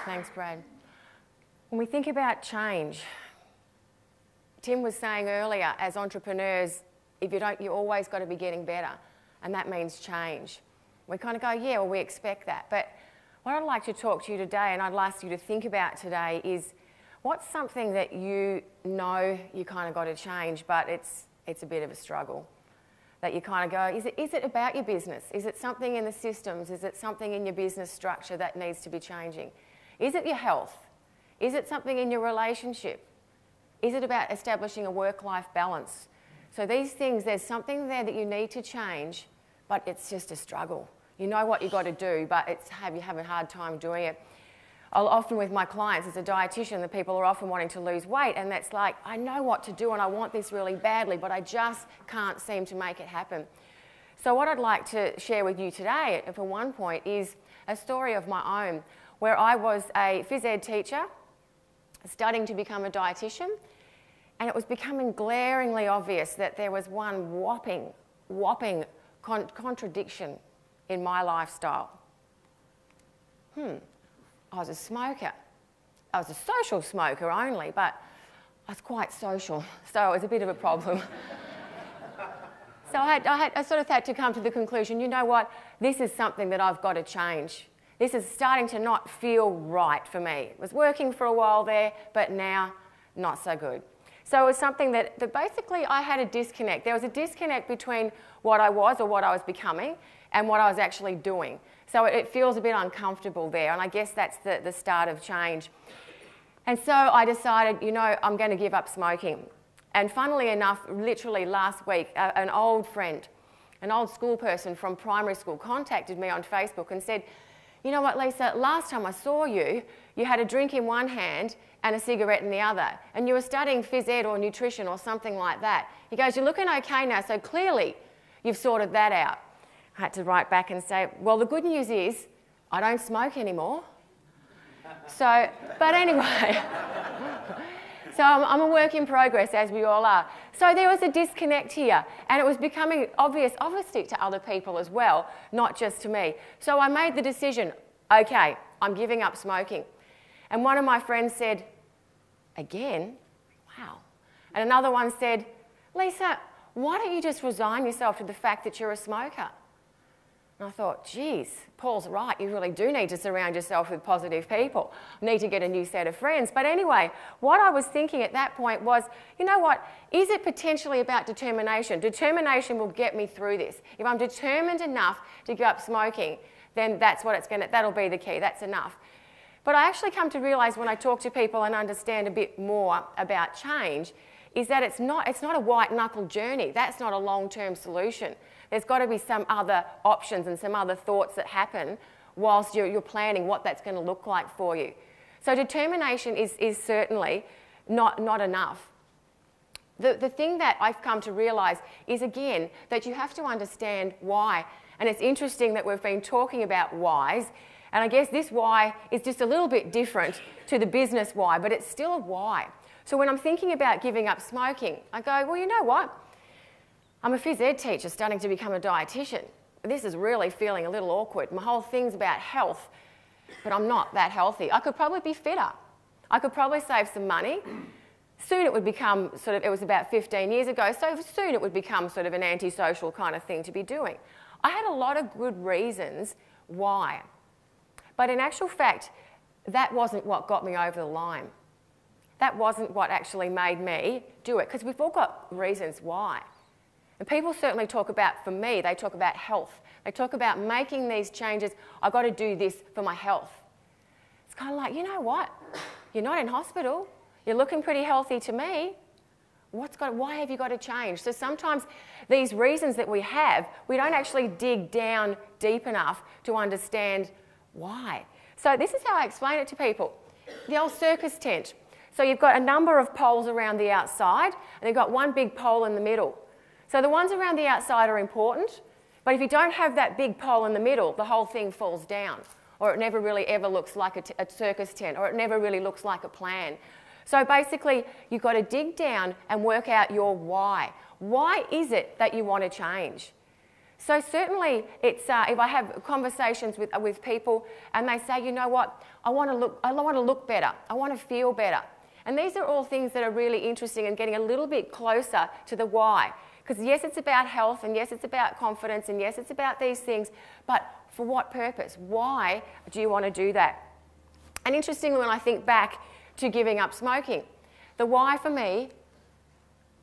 Thanks, Brad. When we think about change, Tim was saying earlier, as entrepreneurs, if you don't, you always got to be getting better, and that means change. We kind of go, yeah, well, we expect that. But what I'd like to talk to you today, and I'd ask you to think about today, is what's something that you know you kind of got to change, but it's a bit of a struggle? That you kind of go, is it about your business? Is it something in the systems? Is it something in your business structure that needs to be changing? Is it your health? Is it something in your relationship? Is it about establishing a work-life balance? So these things, there's something there that you need to change, but it's just a struggle. You know what you've got to do, but you have a hard time doing it. Often with my clients, as a dietitian, the people are often wanting to lose weight, and that's like, I know what to do and I want this really badly, but I just can't seem to make it happen. So what I'd like to share with you today, for one point, is a story of my own, where I was a phys ed teacher, studying to become a dietitian, and it was becoming glaringly obvious that there was one whopping contradiction in my lifestyle. I was a smoker. I was a social smoker only, but I was quite social, so it was a bit of a problem. So I sort of had to come to the conclusion, you know what, this is something that I've got to change. This is starting to not feel right for me. It was working for a while there, but now not so good. So it was something that basically I had a disconnect. There was a disconnect between what I was or what I was becoming and what I was actually doing. So it feels a bit uncomfortable there, and I guess that's the start of change. And so I decided, you know, I'm going to give up smoking. And funnily enough, literally last week, an old friend, an old school person from primary school contacted me on Facebook and said, you know what, Lisa, last time I saw you, you had a drink in one hand and a cigarette in the other, and you were studying phys ed or nutrition or something like that. He goes, you're looking okay now, so clearly you've sorted that out. I had to write back and say, well, the good news is I don't smoke anymore. So, but anyway, so I'm a work in progress, as we all are. So there was a disconnect here, and it was becoming obvious, obviously, to other people as well, not just to me. So I made the decision, okay, I'm giving up smoking. And one of my friends said, again? Wow. And another one said, Lisa, why don't you just resign yourself to the fact that you're a smoker? And I thought, geez, Paul's right, you really do need to surround yourself with positive people. You need to get a new set of friends. But anyway, what I was thinking at that point was, you know what, is it potentially about determination? Determination will get me through this. If I'm determined enough to give up smoking, then that's what that'll be the key, that's enough. But I actually come to realise when I talk to people and understand a bit more about change, is that it's not a white-knuckle journey. That's not a long-term solution. There's got to be some other options and some other thoughts that happen whilst you're planning what that's going to look like for you. So determination is certainly not enough. The thing that I've come to realise is, again, that you have to understand why. And it's interesting that we've been talking about whys, and I guess this why is just a little bit different to the business why, but it's still a why. So when I'm thinking about giving up smoking, I go, well, you know what? I'm a phys ed teacher starting to become a dietitian. This is really feeling a little awkward. My whole thing's about health, but I'm not that healthy. I could probably be fitter. I could probably save some money. Soon it would become it was about 15 years ago, so soon it would become sort of an antisocial kind of thing to be doing. I had a lot of good reasons why. But in actual fact, that wasn't what got me over the line. That wasn't what actually made me do it, because we've all got reasons why. And people certainly talk about, for me, they talk about health. They talk about making these changes. I've got to do this for my health. It's kind of like, you know what? You're not in hospital. You're looking pretty healthy to me. Why have you got to change? So sometimes these reasons that we have, we don't actually dig down deep enough to understand why. So this is how I explain it to people. The old circus tent. So you've got a number of poles around the outside, and you've got one big pole in the middle. So the ones around the outside are important, but if you don't have that big pole in the middle, the whole thing falls down, or it never really ever looks like a circus tent, or it never really looks like a plan. So basically, you've got to dig down and work out your why. Why is it that you want to change? So certainly, it's if I have conversations with people and they say, you know what, I want to look better, I want to feel better, and these are all things that are really interesting and getting a little bit closer to the why. Because yes, it's about health, and yes, it's about confidence, and yes, it's about these things, but for what purpose? Why do you want to do that? And interestingly, when I think back to giving up smoking, the why for me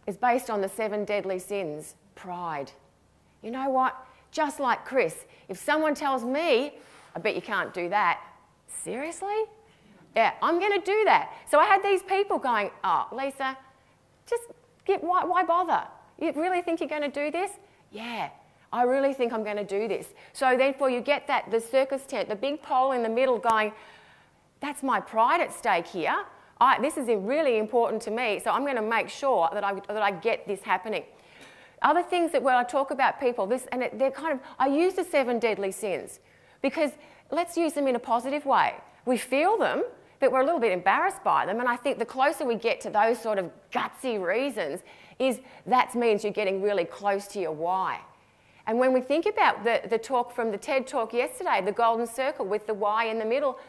is based on the 7 deadly sins. Pride. You know what? Just like Chris, if someone tells me, I bet you can't do that. Seriously? Yeah, I'm going to do that. So I had these people going, oh, Lisa, why bother? You really think you're going to do this? Yeah, I really think I'm going to do this. So therefore you get the circus tent, the big pole in the middle going, that's my pride at stake here. This is really important to me, so I'm going to make sure that I get this happening. Other things that when I talk about people, they're kind of, I use the 7 deadly sins because let's use them in a positive way. We feel them, but we're a little bit embarrassed by them, and I think the closer we get to those sort of gutsy reasons that means you're getting really close to your why. And when we think about the talk from the TED Talk yesterday, the golden circle with the why in the middle,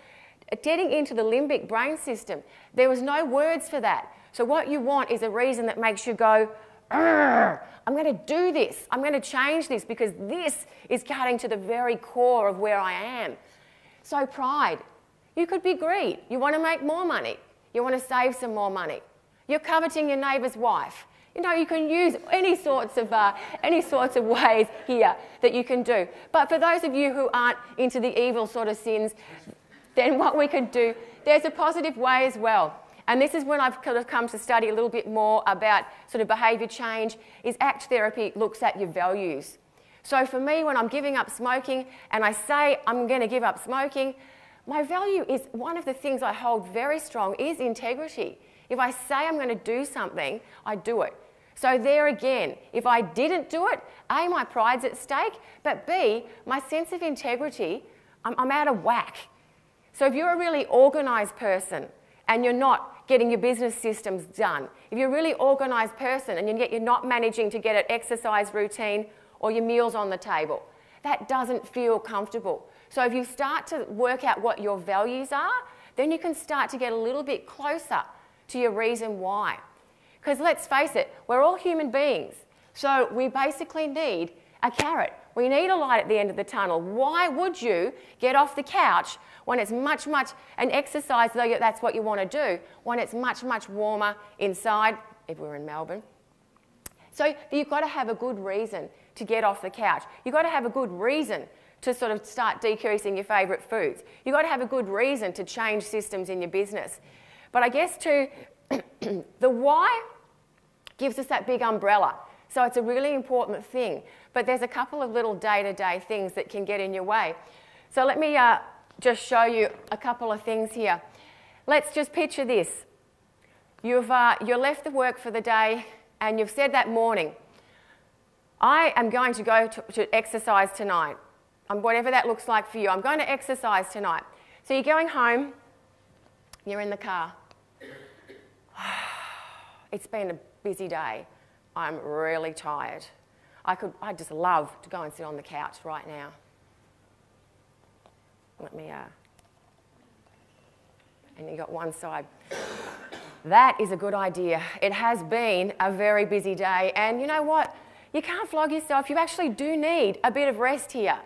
getting into the limbic brain system, there was no words for that. So what you want is a reason that makes you go, I'm going to do this. I'm going to change this because this is cutting to the very core of where I am. So pride. You could be greed. You want to make more money. You want to save some more money. You're coveting your neighbour's wife. You know, you can use any sorts of ways here that you can do. But for those of you who aren't into the evil sort of sins, then what we could do, there's a positive way as well. And this is when I've kind of come to study a little bit more about sort of behaviour change, is ACT therapy looks at your values. So for me, when I'm giving up smoking and I say I'm going to give up smoking, my value is, one of the things I hold very strong is integrity. If I say I'm going to do something, I do it. So there again, if I didn't do it, A, my pride's at stake, but B, my sense of integrity, I'm out of whack. So if you're a really organised person and you're not getting your business systems done, if you're a really organised person and yet you're not managing to get an exercise routine or your meals on the table, that doesn't feel comfortable. So if you start to work out what your values are, then you can start to get a little bit closer to your reason why. Because let's face it, we're all human beings. So we basically need a carrot. We need a light at the end of the tunnel. Why would you get off the couch when it's much, an exercise, though that's what you want to do, when it's much warmer inside, if we're in Melbourne? So you've got to have a good reason to get off the couch. You've got to have a good reason to sort of start decreasing your favourite foods. You've got to have a good reason to change systems in your business. But I guess too, the why gives us that big umbrella. So it's a really important thing. But there's a couple of little day-to-day things that can get in your way. So let me just show you a couple of things here. Let's just picture this. You're left the work for the day and you've said that morning, I am going to go to exercise tonight. Whatever that looks like for you, I'm going to exercise tonight. So you're going home, you're in the car. It's been a busy day. I'm really tired. I'd just love to go and sit on the couch right now. Let me, and you got one side. That is a good idea. It has been a very busy day, and you know what? You can't flog yourself. You actually do need a bit of rest here.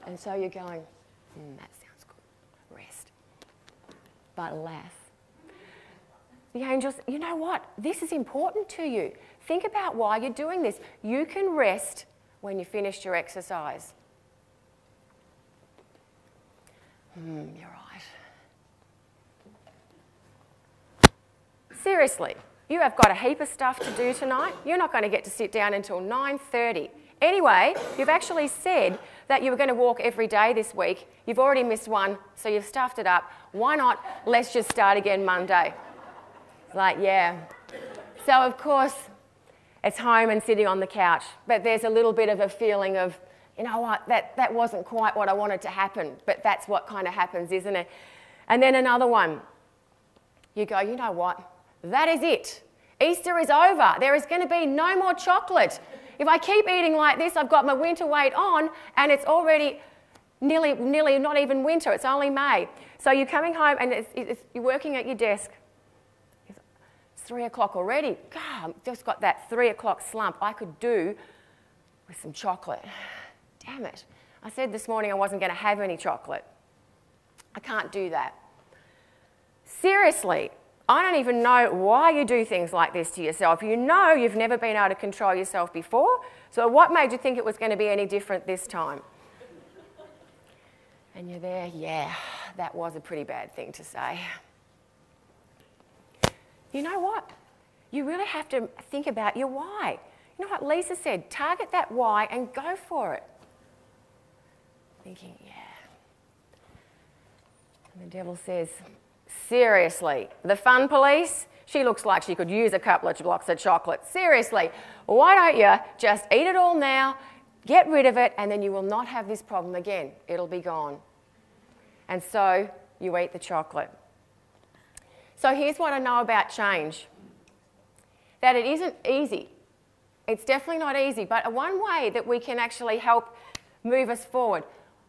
And so you're going, that sounds good, rest. But alas, the angels, you know what? This is important to you. Think about why you're doing this. You can rest when you finished your exercise. You're right. Seriously, you have got a heap of stuff to do tonight. You're not going to get to sit down until 9:30. Anyway, you've actually said that you were going to walk every day this week. You've already missed one, so you've stuffed it up. Why not? Let's just start again Monday. It's like, yeah. So, of course, it's home and sitting on the couch, but there's a little bit of a feeling of, you know what, that wasn't quite what I wanted to happen, but that's what kind of happens, isn't it? And then another one. You go, you know what, that is it. Easter is over. There is going to be no more chocolate. If I keep eating like this, I've got my winter weight on and it's already nearly not even winter, it's only May. So you're coming home and you're working at your desk. It's 3 o'clock already. God, I've just got that 3 o'clock slump. I could do with some chocolate. Damn it. I said this morning I wasn't going to have any chocolate. I can't do that. Seriously, I don't even know why you do things like this to yourself. You know you've never been able to control yourself before, so what made you think it was going to be any different this time? And you're there, yeah, that was a pretty bad thing to say. You know what? You really have to think about your why. You know what Lisa said? Target that why and go for it. Thinking, yeah. And the devil says, seriously, the fun police? She looks like she could use a couple of blocks of chocolate. Seriously, why don't you just eat it all now, get rid of it, and then you will not have this problem again. It'll be gone. And so you eat the chocolate. So here's what I know about change. That it isn't easy. It's definitely not easy, but one way that we can actually help move us forward.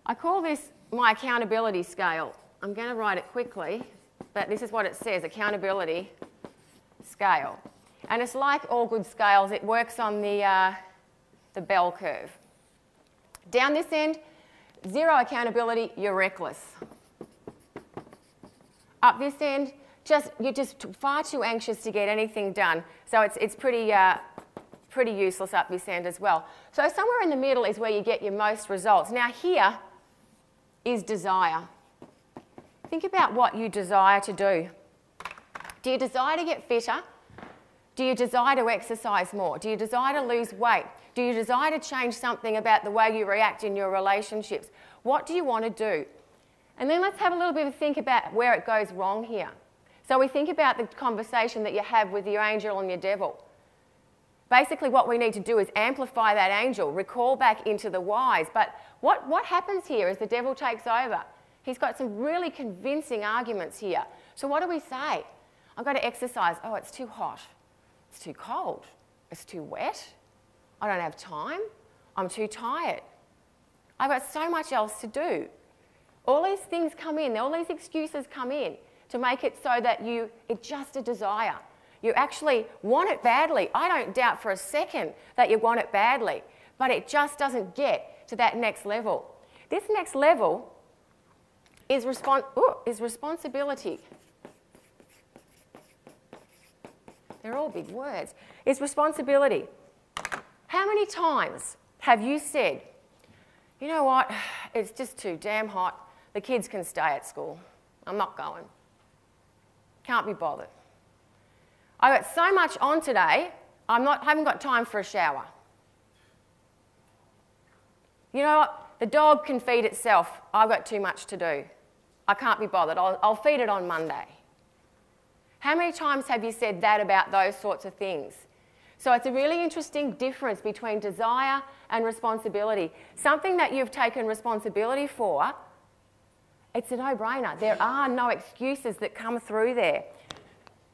I call this my accountability scale. I'm going to write it quickly, but this is what it says, accountability scale. And it's like all good scales, it works on the bell curve. Down this end, 0 accountability, you're reckless. Up this end, you're just far too anxious to get anything done. So it's pretty useless up this end as well. So somewhere in the middle is where you get your most results. Now here is desire. Think about what you desire to do. Do you desire to get fitter? Do you desire to exercise more? Do you desire to lose weight? Do you desire to change something about the way you react in your relationships? What do you want to do? And then let's have a little bit of a think about where it goes wrong here. So we think about the conversation that you have with your angel and your devil. Basically what we need to do is amplify that angel, recall back into the whys. But what happens here is the devil takes over. He's got some really convincing arguments here. So what do we say? I've got to exercise. Oh, it's too hot. It's too cold. It's too wet. I don't have time. I'm too tired. I've got so much else to do. All these things come in, all these excuses come in to make it so that it's just a desire. You actually want it badly. I don't doubt for a second that you want it badly, but it just doesn't get to that next level. This next level is responsibility. They're all big words. Is responsibility. How many times have you said, you know what, it's just too damn hot. The kids can stay at school. I'm not going. Can't be bothered. I've got so much on today, I haven't got time for a shower. You know what? The dog can feed itself. I've got too much to do. I can't be bothered. I'll feed it on Monday. How many times have you said that about those sorts of things? So it's a really interesting difference between desire and responsibility. Something that you've taken responsibility for, it's a no-brainer. There are no excuses that come through there.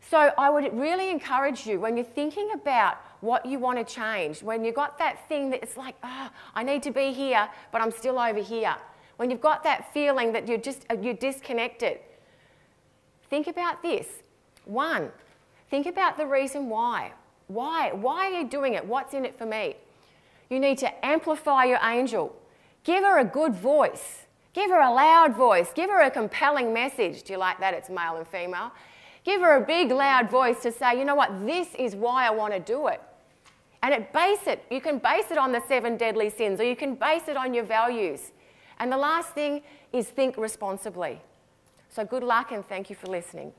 So I would really encourage you, when you're thinking about what you want to change, when you've got that thing that it's like, I need to be here, but I'm still over here. When you've got that feeling that you're disconnected, think about this. 1, think about the reason why. Why are you doing it? What's in it for me? You need to amplify your angel. Give her a good voice. Give her a loud voice. Give her a compelling message. Do you like that? It's male and female. Give her a big, loud voice to say, you know what, this is why I want to do it. And you can base it on the 7 deadly sins, or you can base it on your values. And the last thing is think responsibly. So good luck and thank you for listening.